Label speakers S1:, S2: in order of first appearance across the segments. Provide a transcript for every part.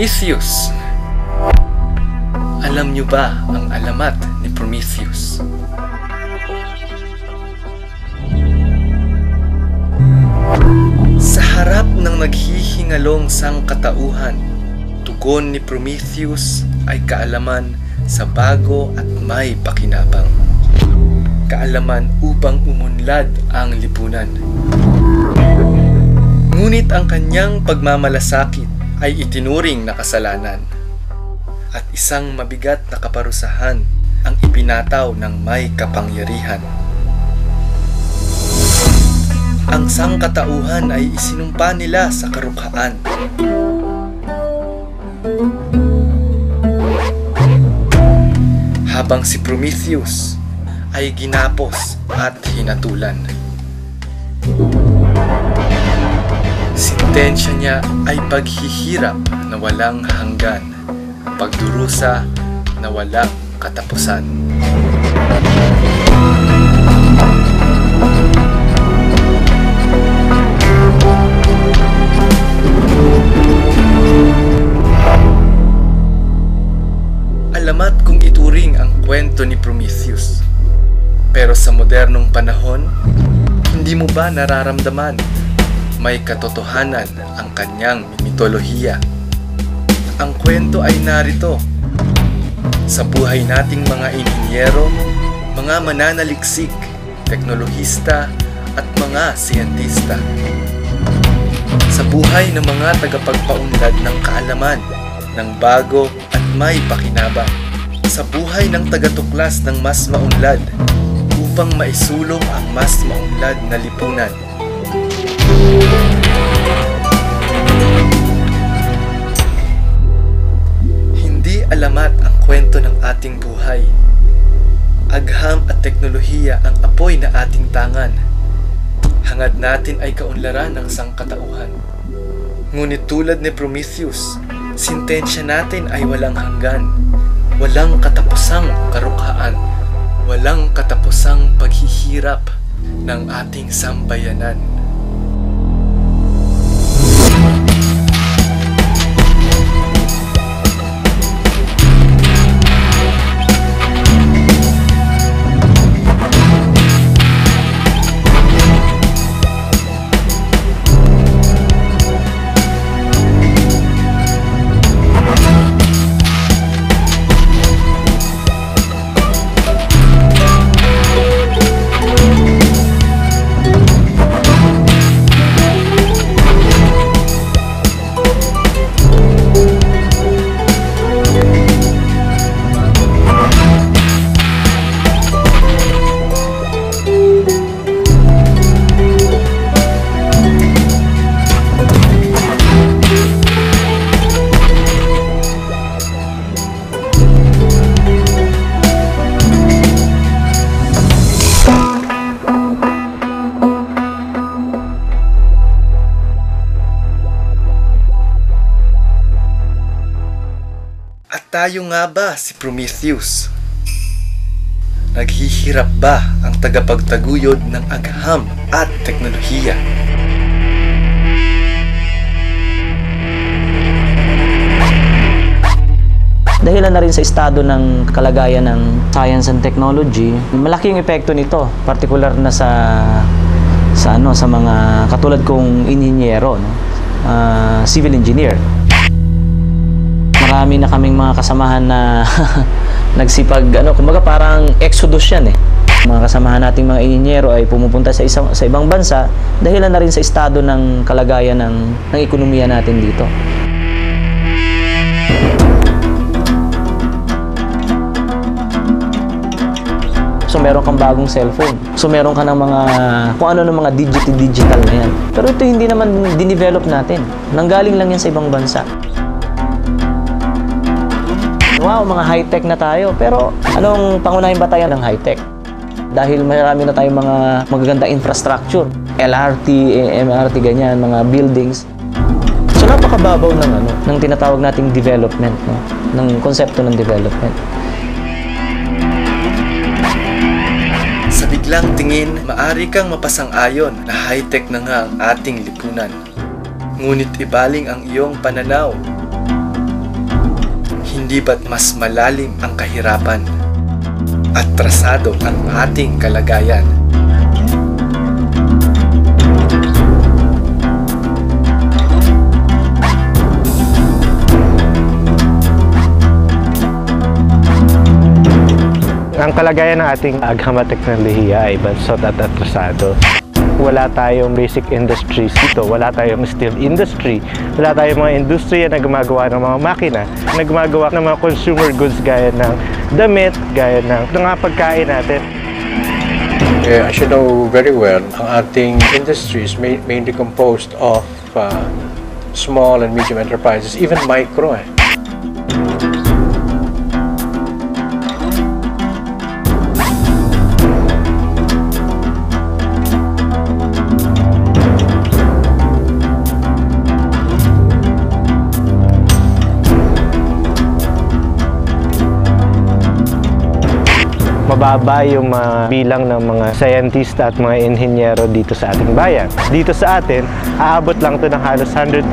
S1: Prometheus. Alam niyo ba ang alamat ni Prometheus? Sa harap ng naghihingalong sangkatauhan, tugon ni Prometheus ay kaalaman sa bago at may pakinabang. Kaalaman upang umunlad ang lipunan. Ngunit ang kanyang pagmamalasakit ay itinuring na kasalanan at isang mabigat na kaparusahan ang ipinataw ng may kapangyarihan. Ang sangkatauhan ay isinumpa nila sa karukhaan. Habang si Prometheus ay ginapos at hinatulan. Sintensya niya ay paghihirap na walang hanggan, pagdurusa na walang katapusan. Alamat kung ituring ang kwento ni Prometheus. Pero sa modernong panahon, hindi mo ba nararamdaman may katotohanan ang kanyang mitolohiya? Ang kwento ay narito sa buhay nating mga inhinyero, mga mananaliksik, teknolohista at mga siyentista. Sa buhay ng mga tagapagpaunlad ng kaalaman, ng bago at may pakinabang. Sa buhay ng tagatuklas ng mas maunlad upang maisulong ang mas maunlad na lipunan. Hindi alamat ang kwento ng ating buhay. Agham at teknolohiya ang apoy na ating tangan. Hangad natin ay kaunlaran ng sangkatauhan. Ngunit tulad ni Prometheus, sintensya natin ay walang hanggan, walang katapusang karukhaan, walang katapusang paghihirap ng ating sambayanan. Tayo nga ba si Prometheus? Naghihirap ba ang tagapagtaguyod ng agham at teknolohiya?
S2: Dahilan na rin sa estado ng kalagayan ng science and technology, malaking epekto nito, partikular na sa mga katulad kong inhinyero, civil engineer. Marami na kaming mga kasamahan na nagsipag, kumbaga parang exodus yan eh. Mga kasamahan nating mga inhinyero ay pumupunta sa ibang bansa dahilan na rin sa estado ng kalagayan ng ekonomiya natin dito. So meron kang bagong cellphone. So meron ka ng mga, kung ano ng mga digital na yan. Pero ito hindi naman dinevelop natin. Nanggaling lang yan sa ibang bansa. Wow, mga high-tech na tayo. Pero anong pangunahing batayan ng high-tech? Dahil marami na tayong mga magaganda infrastructure. LRT, MRT, ganyan, mga buildings. So napakababaw ng tinatawag nating development, no? Ng konsepto ng development.
S1: Sa biglang tingin, maaari kang mapasang-ayon na high-tech na nga ang ating lipunan. Ngunit ibaling ang iyong pananaw. Hindi ba't mas malalim ang kahirapan? Atrasado ang ating kalagayan.
S3: Ang kalagayan ng ating agham at teknolohiya ay bansot at atrasado. Wala tayong basic industries dito, wala tayong steel industry, wala tayong mga industriya na gumagawa ng mga makina, na gumagawa ng mga consumer goods gaya ng damit, gaya ng mga pagkain natin.
S4: As you know very well, ang ating industry is mainly composed of small and medium enterprises, even micro.
S3: Mababa yung bilang ng mga scientist at mga inhinyero dito sa ating bayan. Dito sa atin, aabot lang ito ng halos 150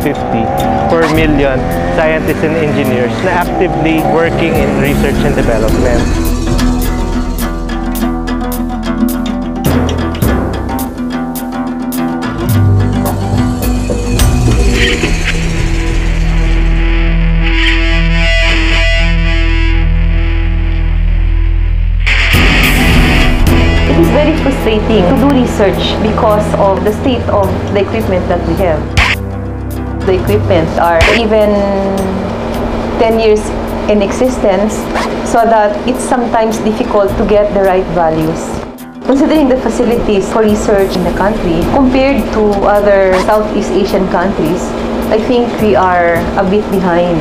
S3: per million scientists and engineers na actively working in research and development.
S5: It's very frustrating to do research because of the state of the equipment that we have. The equipment are even 10 years in existence, so that it's sometimes difficult to get the right values. Considering the facilities for research in the country compared to other Southeast Asian countries, I think we are a bit behind.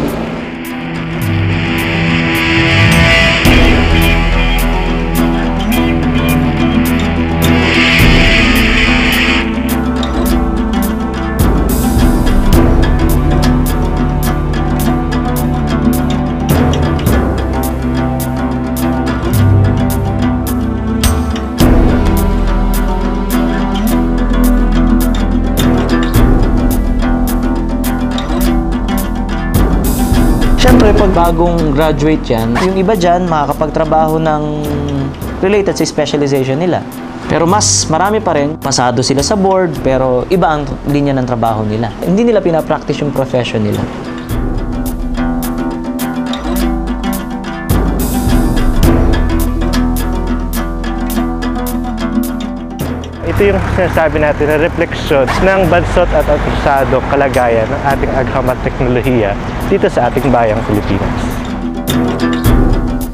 S2: Siyempre, pag bagong graduate yan, yung iba dyan makakapagtrabaho ng related sa specialization nila. Pero mas marami pa rin, pasado sila sa board, pero iba ang linya ng trabaho nila. Hindi nila pinapractice yung profession nila.
S3: Ito yung sinasabi natin na refleksyon ng bansot at atrasadong kalagayan ng ating agham at teknolohiya dito sa ating bayang Pilipinas.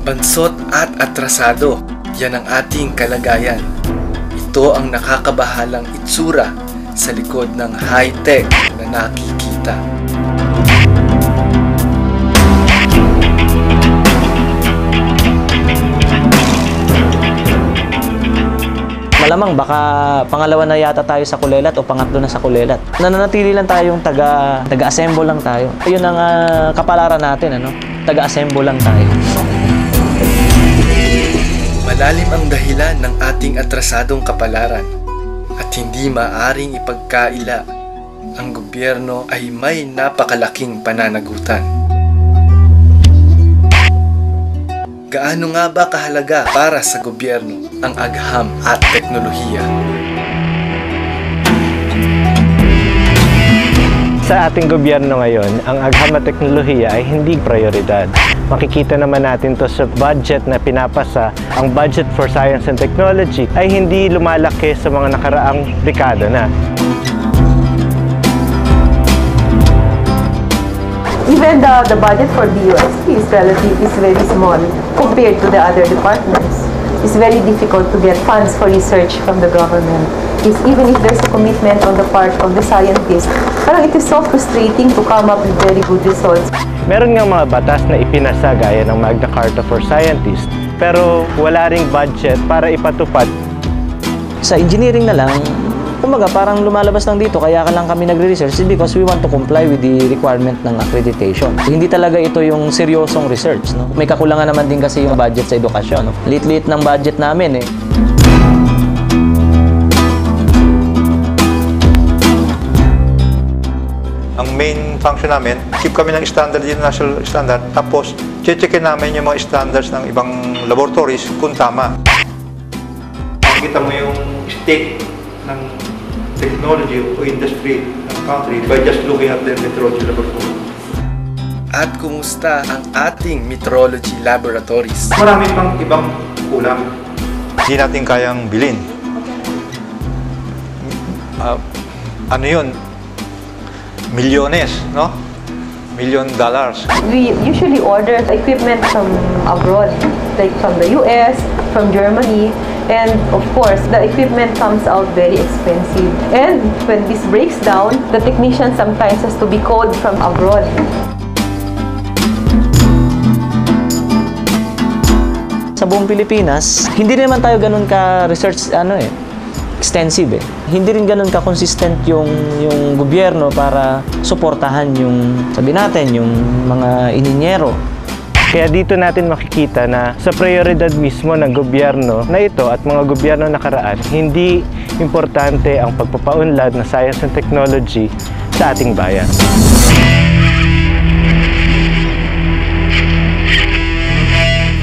S1: Bansot at atrasado, yan ang ating kalagayan. Ito ang nakakabahalang itsura sa likod ng high-tech na nakikita.
S2: Malamang baka pangalawa na yata tayo sa Kulelat o pangatlo na sa Kulelat. Nananatili lang tayong taga-assemble lang tayo. Yun ang kapalaran natin, ano? Taga-assemble lang tayo.
S1: Malalim ang dahilan ng ating atrasadong kapalaran at hindi maaring ipagkaila. Ang gobyerno ay may napakalaking pananagutan. Gaano nga ba kahalaga para sa gobyerno ang agham at teknolohiya?
S3: Sa ating gobyerno ngayon, ang agham at teknolohiya ay hindi prioridad. Makikita naman natin to sa budget na pinapasa. Ang budget for science and technology ay hindi lumalaki sa mga nakaraang dekada na.
S5: Even the budget for DOST is very small compared to the other departments. It's very difficult to get funds for research from the government. Even if there's a commitment on the part of the scientists, parang it is so frustrating to come up with very good results.
S3: Meron nga mga batas na ipinasa gaya ng Magna Carta for Scientists, pero wala ring budget para ipatupad.
S2: Sa engineering na lang, kumaga parang lumalabas lang dito, kaya ka lang kami nagre-research because we want to comply with the requirement ng accreditation. Hindi talaga ito yung seryosong research, no? May kakulangan naman din kasi yung budget sa edukasyon, no? Lit-lit ng budget namin, eh.
S6: Ang main function namin, keep kami ng standard, international standard, tapos checkin namin yung mga standards ng ibang laboratories kung tama. Makikita mo yung state ng technology o industry ng country by just looking at the metrology laboratory.
S1: At kumusta ang ating metrology laboratories?
S6: Marami pang ibang kulang. Hindi natin kayang bilhin. Ano yun? Milyones, no? $1 million.
S5: We usually order equipment from abroad, like from the US, from Germany, and of course, the equipment comes out very expensive. And when this breaks down, the technician sometimes has to be called from abroad.
S2: Sa buong Pilipinas, hindi naman tayo ganun ka-research, extensive eh. Hindi rin ganun ka-consistent yung gobyerno para suportahan yung, sabi natin, yung mga ininyero.
S3: Kaya dito natin makikita na sa prioridad mismo ng gobyerno na ito at mga gobyerno nakaraan, hindi importante ang pagpapaunlad ng science and technology sa ating bayan.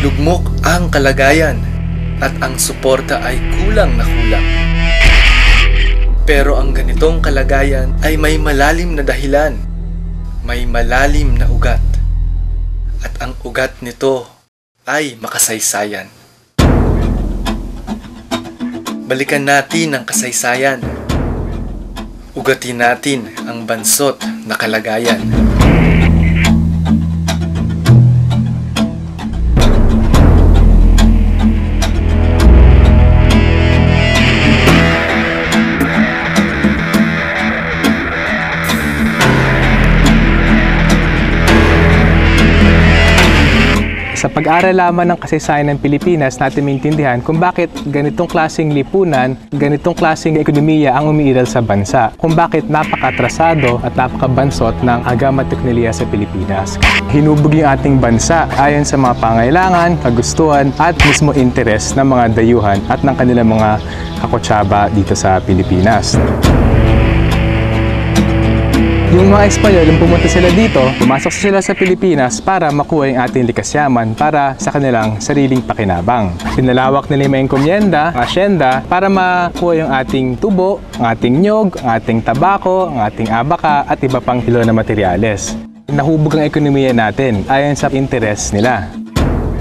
S1: Lugmok ang kalagayan at ang suporta ay kulang na kulang. Pero ang ganitong kalagayan ay may malalim na dahilan, may malalim na ugat. At ang ugat nito ay makasaysayan. Balikan natin ang kasaysayan. Ugatin natin ang bansot na kalagayan.
S7: Sa pag-aaral lamang ng kasaysayan ng Pilipinas, natin maintindihan kung bakit ganitong klaseng lipunan, ganitong klaseng ekonomiya ang umiiral sa bansa. Kung bakit napakatrasado at napakabansot ng agama at teknolohiya sa Pilipinas. Hinubog yung ating bansa ayon sa mga pangailangan, kagustuhan at mismo interes ng mga dayuhan at ng kanilang mga kakotsaba dito sa Pilipinas. Yung mga Espanyol, nung pumunta sila dito, pumasok sila sa Pilipinas para makuha yung ating likas yaman para sa kanilang sariling pakinabang. Pinalawak nila yung enkomienda, ang asyenda, para makuha yung ating tubo, ang ating nyog, ang ating tabako, ang ating abaka, at iba pang hilo na materyales. Nahubog ang ekonomiya natin ayon sa interes nila.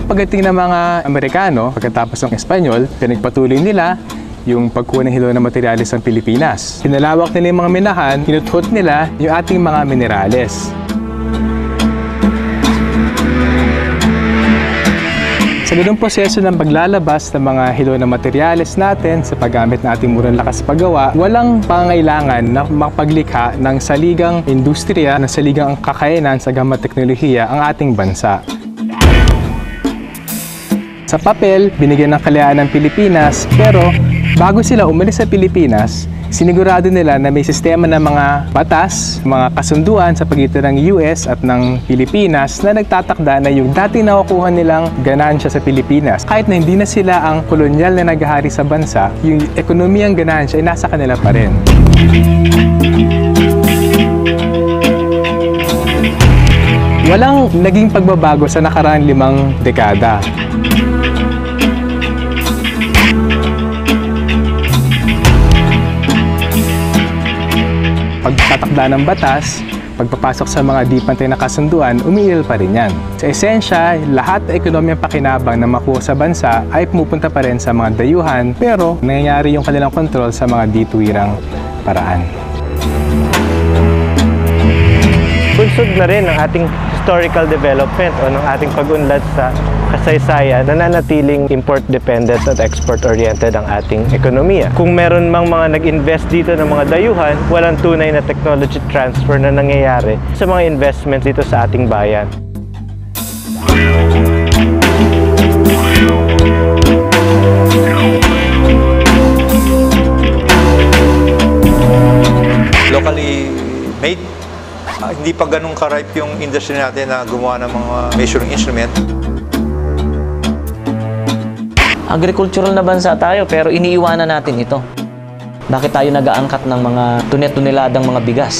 S7: Pagdating ng mga Amerikano, pagkatapos ng Espanyol, pinagpatuloy nila yung pagkuha ng hilo ng materyales ng Pilipinas. Pinalawak nila yung mga minahan, hinuthot nila yung ating mga minerales. Sa ganung proseso ng paglalabas ng mga hilo ng materyales natin sa paggamit ng ating murang lakas paggawa, walang pangailangan na makapaglikha ng saligang industriya, ng saligang kakayanan sa agama at teknolohiya ang ating bansa. Sa papel, binigyan ng kalayaan ng Pilipinas, pero bago sila umalis sa Pilipinas, sinigurado nila na may sistema ng mga batas, mga kasunduan sa pagitan ng US at ng Pilipinas na nagtatakda na yung dati nakukuha nilang ganansya sa Pilipinas. Kahit na hindi na sila ang kolonyal na naghahari sa bansa, yung ekonomiyang ganansya ay nasa kanila pa rin. Walang naging pagbabago sa nakaraang 5 dekada. Pagtatakda ng batas, pagpapasok sa mga di pantay na kasunduan, umiiral pa rin yan. Sa esensya, lahat ng ekonomiyang pakinabang na makuha sa bansa ay pumupunta pa rin sa mga dayuhan, pero nangyayari yung kanilang kontrol sa mga di tuwirang paraan.
S3: Bunsod na rin ang ating historical development o ng ating pag-unlad sa kasaysayan, nananatiling import-dependent at export-oriented ang ating ekonomiya. Kung meron mang mga nag-invest dito ng mga dayuhan, walang tunay na technology transfer na nangyayari sa mga investments dito sa ating bayan.
S6: Locally made, hindi pa ganun ka-ripe yung industry natin na gumawa ng mga measuring instrument.
S2: Agricultural na bansa tayo pero iniiwanan natin ito. Bakit tayo nag-aangkat ng mga tunet-tuneladang mga bigas?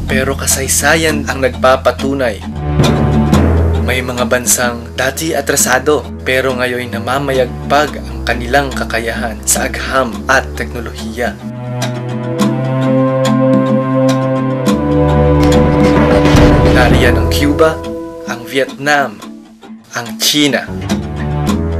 S1: Pero kasaysayan ang nagpapatunay. May mga bansang dati atrasado pero ngayon namamayagpag ang kanilang kakayahan sa agham at teknolohiya. Nariyan ang Cuba, ang Vietnam, ang China.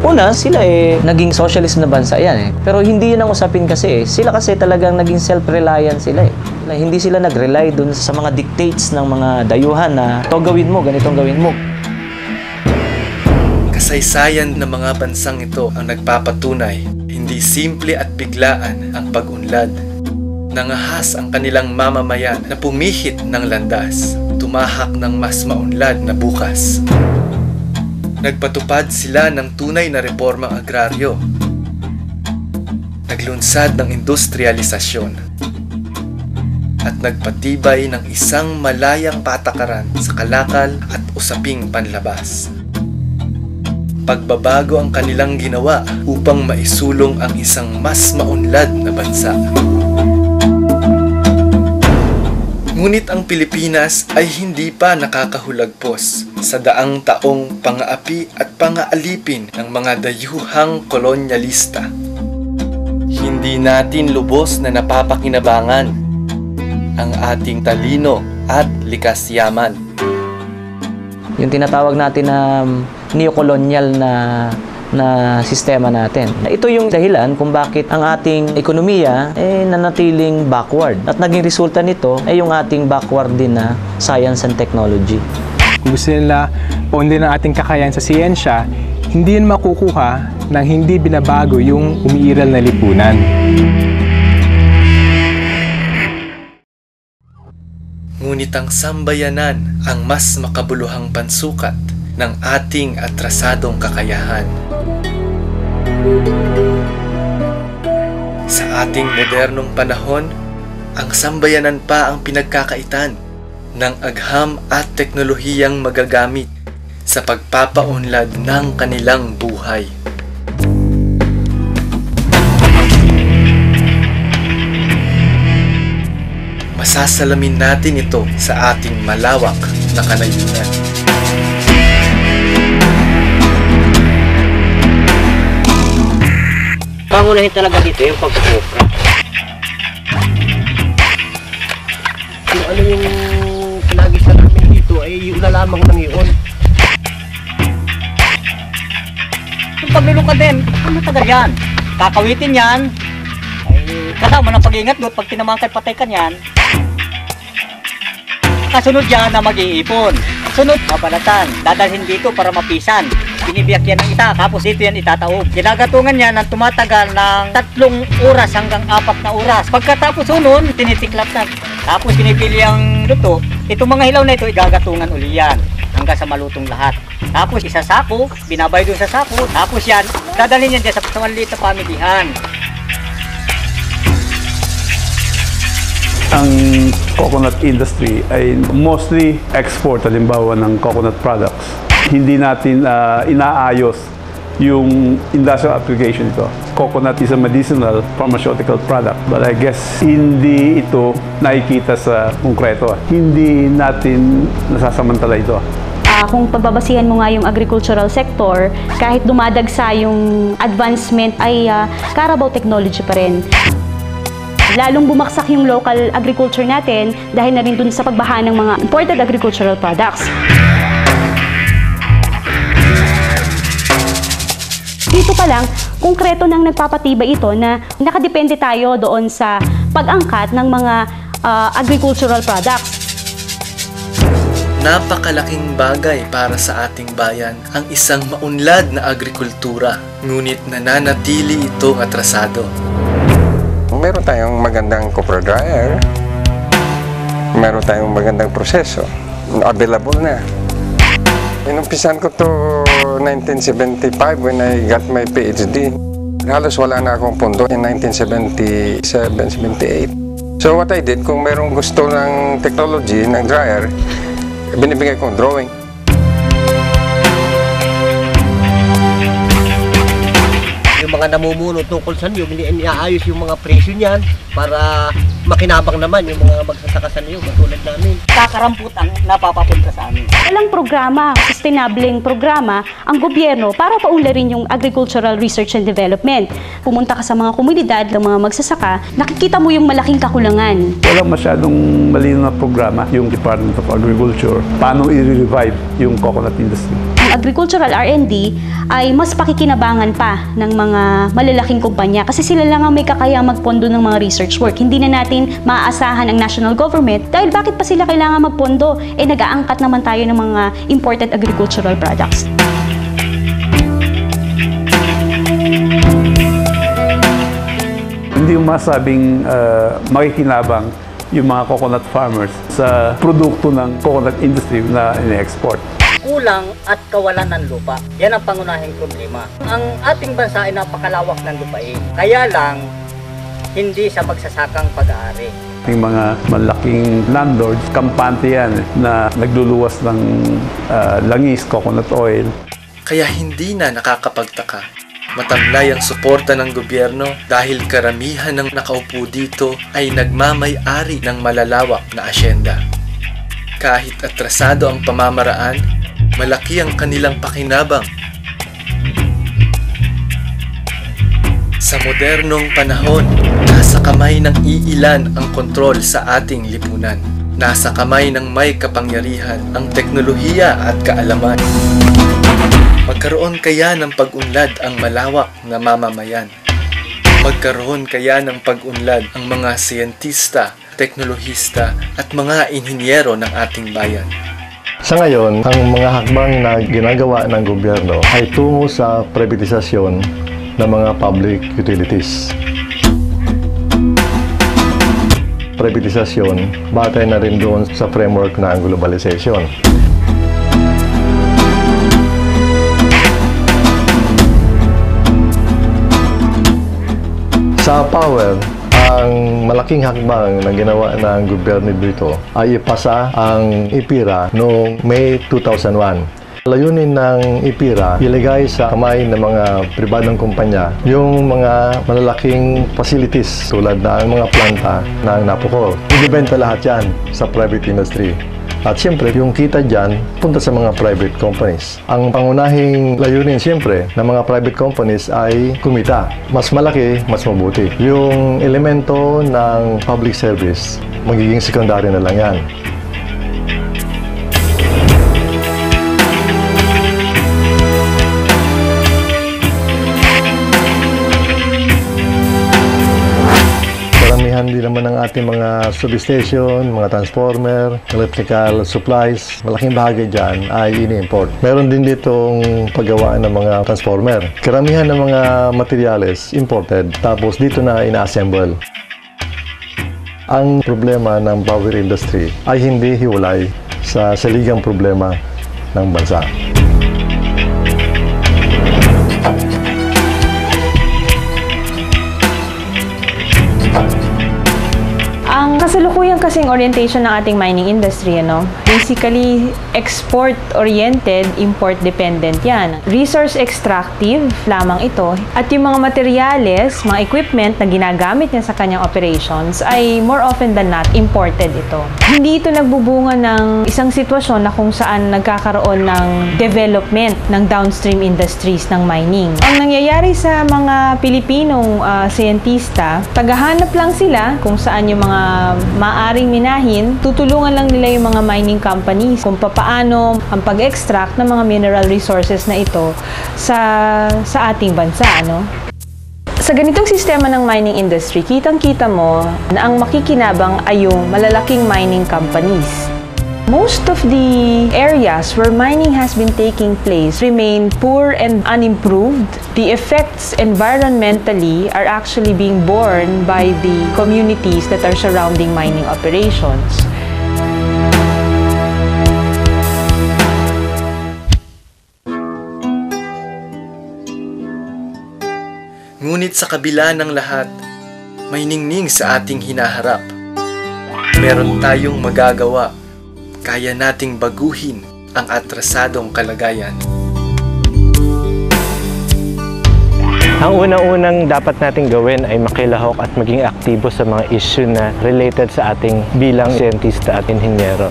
S2: Una, sila naging socialist na bansa yan Pero hindi yun ang usapin kasi Sila kasi talagang naging self-reliant sila Hindi sila nag-rely dun sa mga dictates ng mga dayuhan na ito gawin mo, ganitong gawin mo.
S1: Kasaysayan ng mga bansang ito ang nagpapatunay, hindi simple at biglaan ang pag-unlad. Nangahas ang kanilang mamamayan na pumihit ng landas, tumahak ng mas maunlad na bukas. Nagpatupad sila ng tunay na reformang agraryo. Naglunsad ng industrialisasyon. At nagpatibay ng isang malayang patakaran sa kalakal at usaping panlabas. Pagbabago ang kanilang ginawa upang maisulong ang isang mas maunlad na bansa. Ngunit ang Pilipinas ay hindi pa nakakahulagpos sa daang taong pangaapi at pangaalipin ng mga dayuhang kolonyalista. Hindi natin lubos na napapakinabangan ang ating talino at likas yaman.
S2: Yung tinatawag natin na neocolonial na sistema natin. Ito yung dahilan kung bakit ang ating ekonomiya nanatiling backward. At naging resulta nito ay yung ating backward din na science and technology.
S7: Kung gusto nila paundin ang ating kakayahan sa siyensya, hindi yun makukuha nang hindi binabago yung umiiral na lipunan.
S1: Ngunit ang sambayanan ang mas makabuluhang pansukat ng ating atrasadong kakayahan. Sa ating modernong panahon, ang sambayanan pa ang pinagkakaitan ng agham at teknolohiyang magagamit sa pagpapaunlad ng kanilang buhay. Masasalamin natin ito sa ating malawak na kanayunan.
S8: Pangunahin talaga dito yung pagkukupra. Kung ano yung pinag-isa namin dito ay yun na lamang ng iyon. Yung paglulukad din, ang matagal yan. Kakawitin yan, ay kasama ng pag-iingat doon pag tinamangkad patay ka yan. Kasunod yan na mag-iipon. Sunod, mabalatan. Dadalhin dito para mapisan. Binibiyak yan ng ita, tapos dito yan itataob. Ginagatungan yan ng tumatagal ng 3 oras hanggang 4 na oras. Pagkatapos nun, tinitiklap na. Tapos pinipili ang luto. Itong mga hilaw na ito, igagatungan uli yan hanggang sa malutong lahat. Tapos isasako, binabay doon sa sako. Tapos yan, dadalhin yan dyan sa maliit na pamilihan.
S9: Ang coconut industry ay mostly export, halimbawa ng coconut products. Hindi natin inaayos yung industrial application ito. Coconut is a medicinal pharmaceutical product, but I guess hindi ito nakikita sa konkreto. Hindi natin nasasamantala ito.
S10: Kung pagbabasihan mo nga yung agricultural sector, kahit dumadagsa yung advancement ay Carabao technology pa rin. Lalong bumaksak yung local agriculture natin dahil na rin dun sa pagbaha ng mga imported agricultural products. Dito pa lang, konkreto nang nagpapatibay ito na nakadepende tayo doon sa pag-angkat ng mga agricultural products.
S1: Napakalaking bagay para sa ating bayan ang isang maunlad na agrikultura, ngunit nananatili itong atrasado.
S11: Meron tayong magandang copra dryer, meron tayong magandang proseso, available na. Inumpisan ko to 1975 when I got my PhD. Halos wala na akong pondo in 1977-78. So what I did, kung merong gusto ng technology ng dryer, binibigay kong drawing.
S8: Yung
S12: mga namumuno tungkol sa niyog, hindi inaayos yung mga presyo niyan para makinabang naman yung mga magsasaka sa niyog katulad namin.
S8: Kakaramput ang napapapunta sa amin.
S10: Walang programa, sustainableng programa ang gobyerno para paunlarin yung agricultural research and development. Pumunta ka sa mga komunidad ng mga magsasaka, nakikita mo yung malaking kakulangan.
S9: Walang masyadong malinaw na programa yung Department of Agriculture paano i-revive yung coconut industry.
S10: Ang agricultural R&D ay mas pakikinabangan pa ng mga malalaking kumpanya kasi sila lang ang may kakayang magpondo ng mga research work. Hindi na natin maaasahan ang national government dahil bakit pa sila kailangan magpondo? Nag-aangkat naman tayo ng mga imported agricultural products.
S9: Hindi yung masabing makikinabang yung mga coconut farmers sa produkto ng coconut industry na in-export.
S8: Kulang at kawalan ng lupa. Yan ang pangunahing problema. Ang ating bansa ay napakalawak ng lupain. Kaya lang, hindi sa magsasakang pag-aari.
S9: Yung mga malaking landlords, kampante yan na nagluluwas ng langis, coconut oil.
S1: Kaya hindi na nakakapagtaka. Matamlay ang suporta ng gobyerno dahil karamihan ng nakaupo dito ay nagmamay-ari ng malalawak na asyenda. Kahit atrasado ang pamamaraan, malaki ang kanilang pakinabang. Sa modernong panahon, nasa kamay ng iilan ang kontrol sa ating lipunan. Nasa kamay ng may kapangyarihan ang teknolohiya at kaalaman. Magkaroon kaya ng pag-unlad ang malawak na mamamayan? Magkaroon kaya ng pag-unlad ang mga siyentista, teknolohista at mga inhinyero ng ating bayan?
S13: Sa ngayon, ang mga hakbang na ginagawa ng gobyerno ay tungo sa privatisasyon ng mga public utilities. Privatisasyon, batay na rin doon sa framework ng globalization. Sa power, ang malaking hakbang na ginawa ng gobyerno dito ay ipasa ang IPIRA noong May 2001. Layunin ng IPIRA, ilagay sa kamay ng mga pribadong kumpanya yung mga malalaking facilities tulad ng mga planta ng Napocor. Ibibenta lahat yan sa private industry. At siyempre, yung kita dyan, punta sa mga private companies. Ang pangunahing layunin siyempre ng mga private companies ay kumita. Mas malaki, mas mabuti. Yung elemento ng public service, magiging secondary na lang yan. Hindi naman ang ating mga substation, mga transformer, electrical supplies, malaking bahagi dyan ay ini-import. Meron din ditong paggawa ng mga transformer. Karamihan ng mga materyales imported, tapos dito na ina-assemble. Ang problema ng power industry ay hindi hiwalay sa saligang problema ng bansa.
S5: Ang kasalukuyang kasing orientation ng ating mining industry, basically export-oriented, import-dependent yan. Resource extractive lamang ito. At yung mga materyales, mga equipment na ginagamit niya sa kanyang operations ay more often than not, imported ito. Hindi ito nagbubunga ng isang sitwasyon na kung saan nagkakaroon ng development ng downstream industries ng mining. Ang nangyayari sa mga Pilipinong siyentista, tagahanap lang sila kung saan yung mga maaring minahin, tutulungan lang nila yung mga mining companies kung paano ang pag-extract ng mga mineral resources na ito sa ating bansa, Sa ganitong sistema ng mining industry, kitang-kita mo na ang makikinabang ay yung malalaking mining companies. Most of the areas where mining has been taking place remain poor and unimproved. The effects environmentally are actually being borne by the communities that are surrounding mining operations.
S1: Ngunit sa kabila ng lahat, may ningning sa ating hinaharap. Meron tayong magagawa. Kaya nating baguhin ang atrasadong kalagayan.
S3: Ang unang-unang dapat nating gawin ay makilahok at maging aktibo sa mga issue na related sa ating bilang siyentista at inhinyero.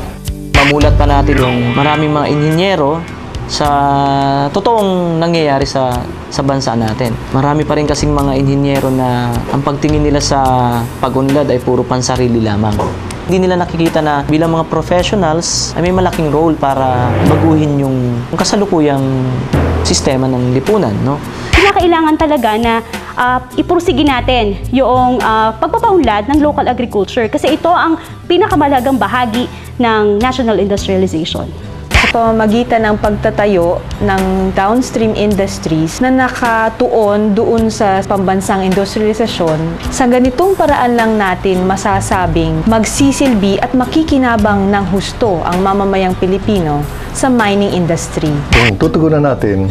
S2: Mamulat pa natin yung maraming mga inhinyero sa totoong nangyayari sa bansa natin. Marami pa rin kasing mga inhinyero na ang pagtingin nila sa pag-unlad ay puro pansarili lamang. Hindi nila nakikita na bilang mga professionals ay may malaking role para baguhin yung kasalukuyang sistema ng lipunan, no?
S10: Kinakailangan talaga na ipursige natin yung pagpapaunlad ng local agriculture kasi ito ang pinakamalagang bahagi ng national industrialization.
S5: Sa pamamagitan ng pagtatayo ng downstream industries na nakatuon doon sa pambansang industrialisasyon, sa ganitong paraan lang natin masasabing magsisilbi at makikinabang ng husto ang mamamayang Pilipino sa mining industry.
S13: Kung tutugunan natin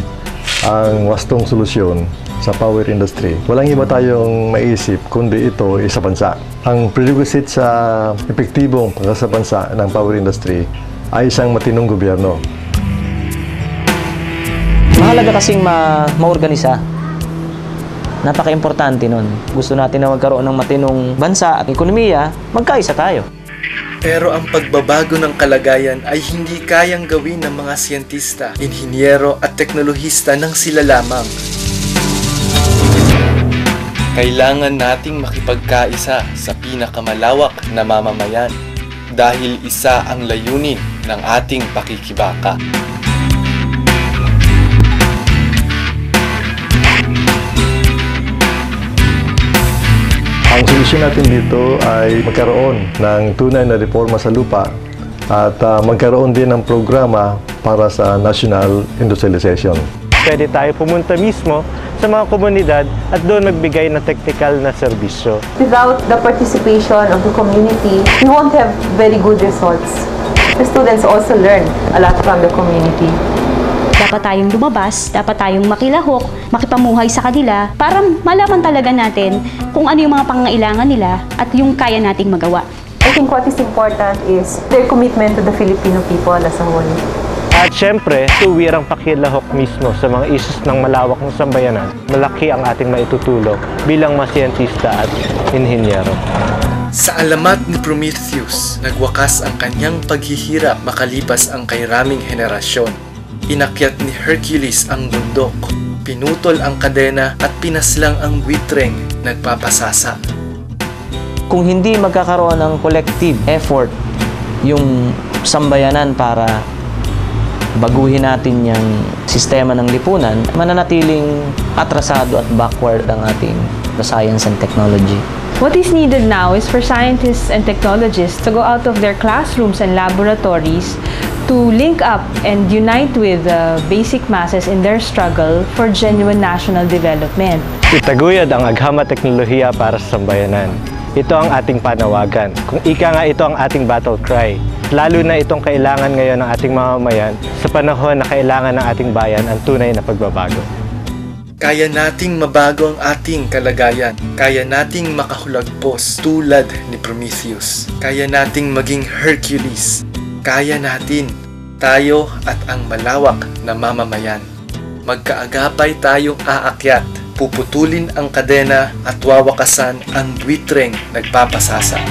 S13: ang wastong solusyon sa power industry, walang iba tayong maisip kundi ito sa bansa. Ang prerequisite sa epektibong pagkasabansa ng power industry ay isang matinong gobyerno.
S2: Mahalaga kasing maorganisa. Napaka-importante nun. Gusto natin na magkaroon ng matinong bansa at ekonomiya, magkaisa tayo.
S1: Pero ang pagbabago ng kalagayan ay hindi kayang gawin ng mga siyentista, inhinyero at teknolohista ng sila lamang. Kailangan nating makipagkaisa sa pinakamalawak na mamamayan dahil isa ang layunin ng ating pakikibaka.
S13: Ang solusyon natin dito ay magkaroon ng tunay na reforma sa lupa at magkaroon din ng programa para sa national industrialization.
S3: Pwede tayo pumunta mismo sa mga komunidad at doon magbigay ng technical na serbisyo.
S5: Without the participation of the community, we won't have very good results. The students also learn a lot from the community.
S10: Dapat tayong lumabas, dapat tayong makilahok, makipamuhay sa kanila para malaman talaga natin kung ano yung mga pangangailangan nila at yung kaya nating magawa.
S5: I think what is important is their commitment to the Filipino people as a whole.
S3: At syempre, tuwirang pakilahok mismo sa mga issues ng malawak ng sambayanan, malaki ang ating maitutulong bilang mga siyentista at inhinyero.
S1: Sa alamat ni Prometheus, nagwakas ang kanyang paghihirap makalipas ang kay raming henerasyon. Inakyat ni Hercules ang bundok, pinutol ang kadena at pinaslang ang buitreng nagpapasasa.
S2: Kung hindi magkakaroon ng collective effort yung sambayanan para baguhin natin yung sistema ng lipunan, mananatiling atrasado at backward ang ating science and technology.
S5: What is needed now is for scientists and technologists to go out of their classrooms and laboratories to link up and unite with the basic masses in their struggle for genuine national development.
S3: Itaguyod ang agham at teknolohiya para sa sambayanan. Ito ang ating panawagan. Kung ika nga ito ang ating battle cry. Lalo na itong kailangan ngayon ng ating mamamayan sa panahon na kailangan ng ating bayan ang tunay na pagbabago.
S1: Kaya nating mabago ang ating kalagayan. Kaya nating makahulagpos tulad ni Prometheus. Kaya nating maging Hercules. Kaya natin, tayo at ang malawak na mamamayan. Magkaagapay tayong aakyat, puputulin ang kadena at wawakasan ang buitreng nagpapasasa.